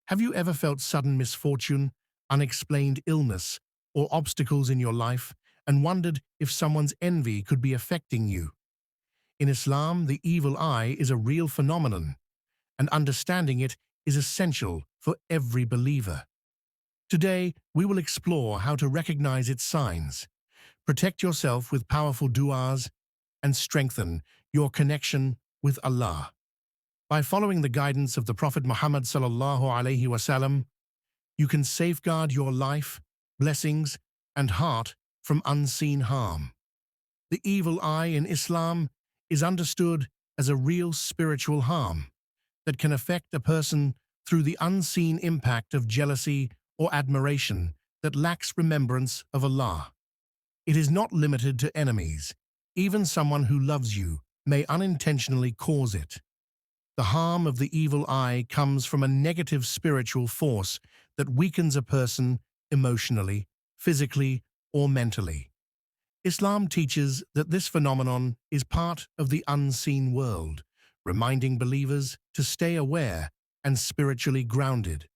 Have you ever felt sudden misfortune, unexplained illness, or obstacles in your life and wondered if someone's envy could be affecting you? In Islam, the evil eye is a real phenomenon, and understanding it is essential for every believer. Today, we will explore how to recognize its signs, protect yourself with powerful du'as, and strengthen your connection with Allah. By following the guidance of the Prophet Muhammad sallallahu alaihi wasallam, you can safeguard your life, blessings, and heart from unseen harm. The evil eye in Islam is understood as a real spiritual harm that can affect a person through the unseen impact of jealousy or admiration that lacks remembrance of Allah. It is not limited to enemies. Even someone who loves you may unintentionally cause it. The harm of the evil eye comes from a negative spiritual force that weakens a person emotionally, physically, or mentally. Islam teaches that this phenomenon is part of the unseen world, reminding believers to stay aware and spiritually grounded.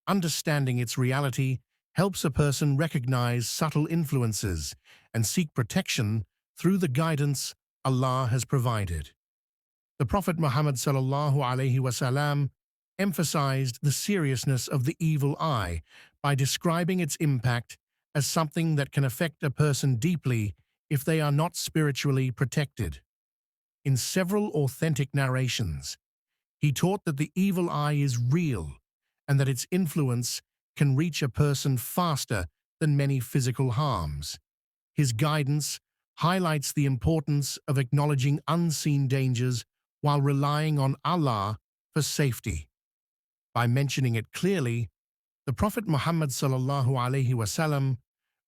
Understanding its reality helps a person recognize subtle influences and seek protection through the guidance Allah has provided. The Prophet Muhammad sallallahu alaihi wasallam emphasized the seriousness of the evil eye by describing its impact as something that can affect a person deeply if they are not spiritually protected. In several authentic narrations, he taught that the evil eye is real and that its influence can reach a person faster than many physical harms. His guidance highlights the importance of acknowledging unseen dangers while relying on Allah for safety. By mentioning it clearly, the Prophet Muhammad sallallahu alaihi wasallam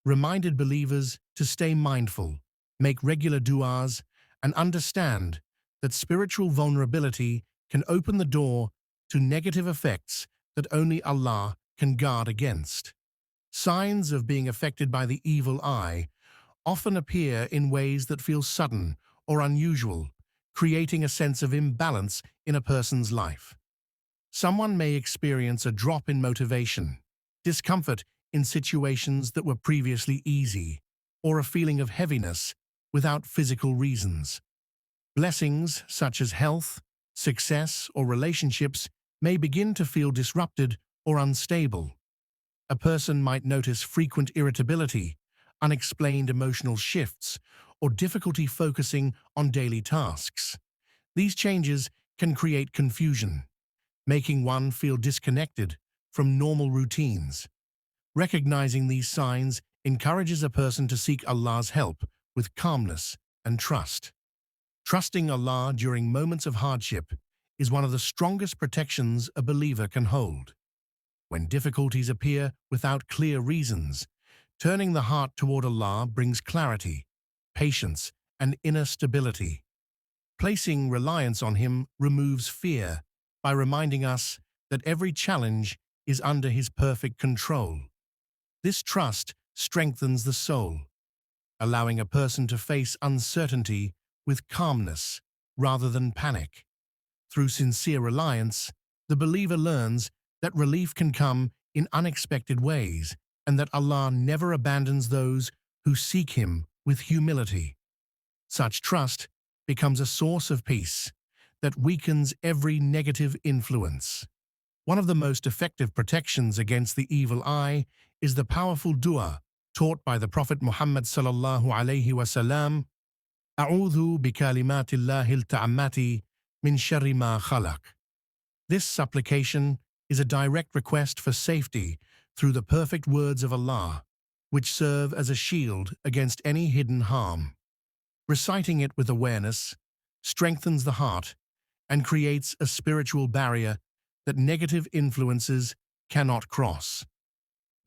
reminded believers to stay mindful, make regular du'as, and understand that spiritual vulnerability can open the door to negative effects that only Allah can guard against. Signs of being affected by the evil eye often appear in ways that feel sudden or unusual, creating a sense of imbalance in a person's life. Someone may experience a drop in motivation, discomfort in situations that were previously easy, or a feeling of heaviness without physical reasons. Blessings such as health, success, or relationships may begin to feel disrupted or unstable. A person might notice frequent irritability, unexplained emotional shifts, or difficulty focusing on daily tasks. These changes can create confusion, making one feel disconnected from normal routines. Recognizing these signs encourages a person to seek Allah's help with calmness and trust. Trusting Allah during moments of hardship is one of the strongest protections a believer can hold. When difficulties appear without clear reasons, turning the heart toward Allah brings clarity, patience, and inner stability. Placing reliance on Him removes fear by reminding us that every challenge is under His perfect control. This trust strengthens the soul, allowing a person to face uncertainty with calmness rather than panic. Through sincere reliance, the believer learns that relief can come in unexpected ways and that Allah never abandons those who seek Him with humility. Such trust becomes a source of peace that weakens every negative influence. One of the most effective protections against the evil eye is the powerful dua taught by the Prophet Muhammad sallallahu alaihi wasallam, "A'udhu bikalimatillahi al-ta'ammati min sharri ma khalaq." This supplication is a direct request for safety through the perfect words of Allah, which serve as a shield against any hidden harm. Reciting it with awareness strengthens the heart and creates a spiritual barrier that negative influences cannot cross.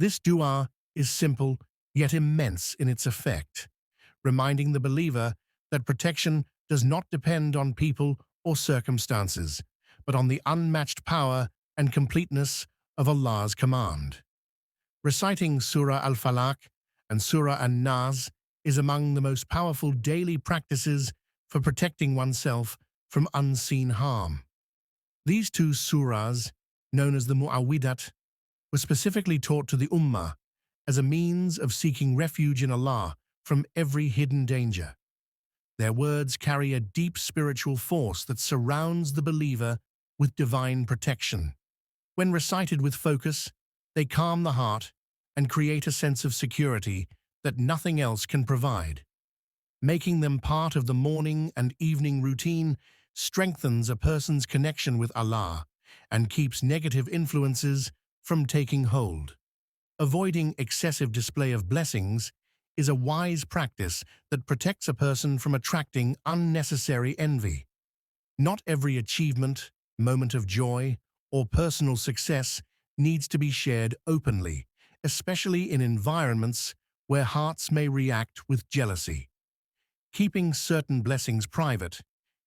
This dua is simple yet immense in its effect, reminding the believer that protection does not depend on people or circumstances, but on the unmatched power and completeness of Allah's command. Reciting Surah Al-Falaq and Surah An-Naas is among the most powerful daily practices for protecting oneself from unseen harm. These two surahs known as the Mu'awwidat, were specifically taught to the Ummah as a means of seeking refuge in Allah from every hidden danger. Their words carry a deep spiritual force that surrounds the believer with divine protection. When recited with focus, they calm the heart and create a sense of security that nothing else can provide. Making them part of the morning and evening routine strengthens a person's connection with Allah and keeps negative influences from taking hold. Avoiding excessive display of blessings is a wise practice that protects a person from attracting unnecessary envy. Not every achievement, moment of joy, or personal success needs to be shared openly, especially in environments where hearts may react with jealousy. Keeping certain blessings private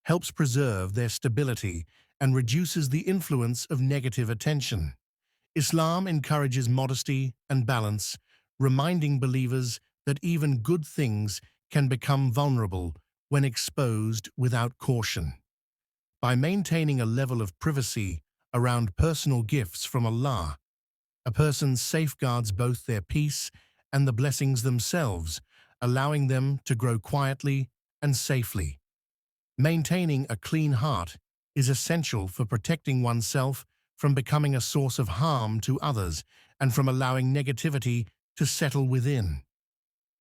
helps preserve their stability and reduces the influence of negative attention. Islam encourages modesty and balance, reminding believers that even good things can become vulnerable when exposed without caution. By maintaining a level of privacy around personal gifts from Allah, a person safeguards both their peace and the blessings themselves, allowing them to grow quietly and safely. Maintaining a clean heart is essential for protecting oneself from becoming a source of harm to others and from allowing negativity to settle within.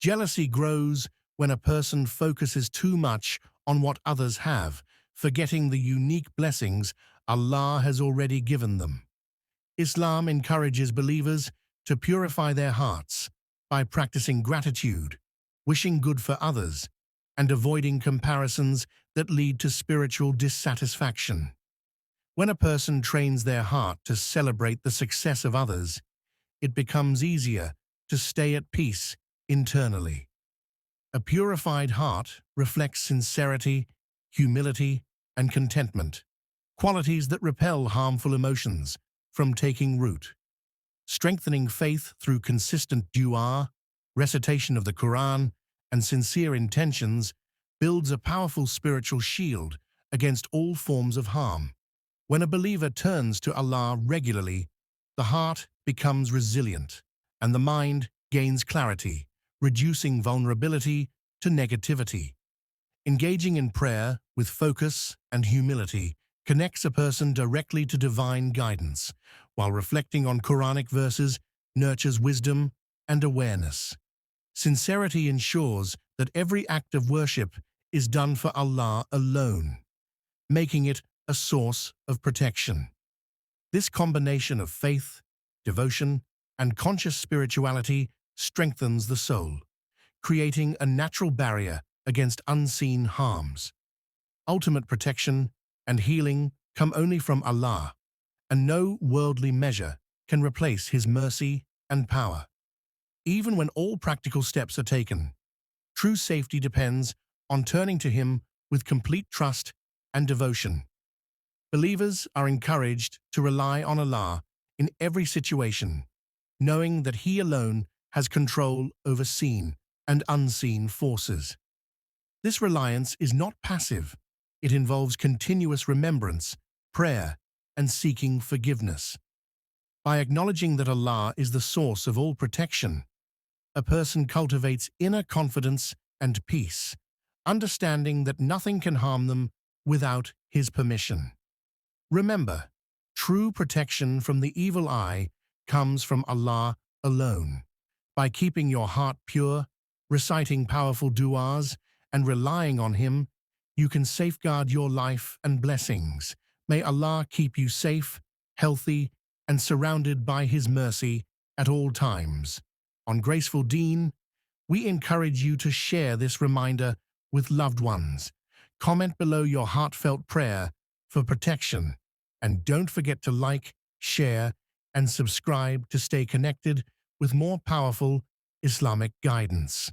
Jealousy grows when a person focuses too much on what others have, forgetting the unique blessings Allah has already given them. Islam encourages believers to purify their hearts by practicing gratitude, wishing good for others, and avoiding comparisons that lead to spiritual dissatisfaction. When a person trains their heart to celebrate the success of others, it becomes easier to stay at peace internally. A purified heart reflects sincerity, humility, and contentment, qualities that repel harmful emotions from taking root. Strengthening faith through consistent dua, recitation of the Quran, and sincere intentions builds a powerful spiritual shield against all forms of harm. When a believer turns to Allah regularly, the heart becomes resilient and the mind gains clarity, reducing vulnerability to negativity. Engaging in prayer with focus and humility connects a person directly to divine guidance, while reflecting on Quranic verses nurtures wisdom and awareness. Sincerity ensures that every act of worship is done for Allah alone, making it a source of protection. This combination of faith, devotion, and conscious spirituality strengthens the soul, creating a natural barrier against unseen harms. Ultimate protection and healing come only from Allah, and no worldly measure can replace His mercy and power. Even when all practical steps are taken, true safety depends on turning to Him with complete trust and devotion. Believers are encouraged to rely on Allah in every situation, knowing that He alone has control over seen and unseen forces. This reliance is not passive. It involves continuous remembrance, prayer, and seeking forgiveness. By acknowledging that Allah is the source of all protection, a person cultivates inner confidence and peace, understanding that nothing can harm them without His permission. Remember, true protection from the evil eye comes from Allah alone. By keeping your heart pure, reciting powerful du'as, and relying on Him, you can safeguard your life and blessings. May Allah keep you safe, healthy, and surrounded by His mercy at all times. On Graceful Deen, we encourage you to share this reminder with loved ones. Comment below your heartfelt prayer for protection, and don't forget to like, share, and subscribe to stay connected with more powerful Islamic guidance.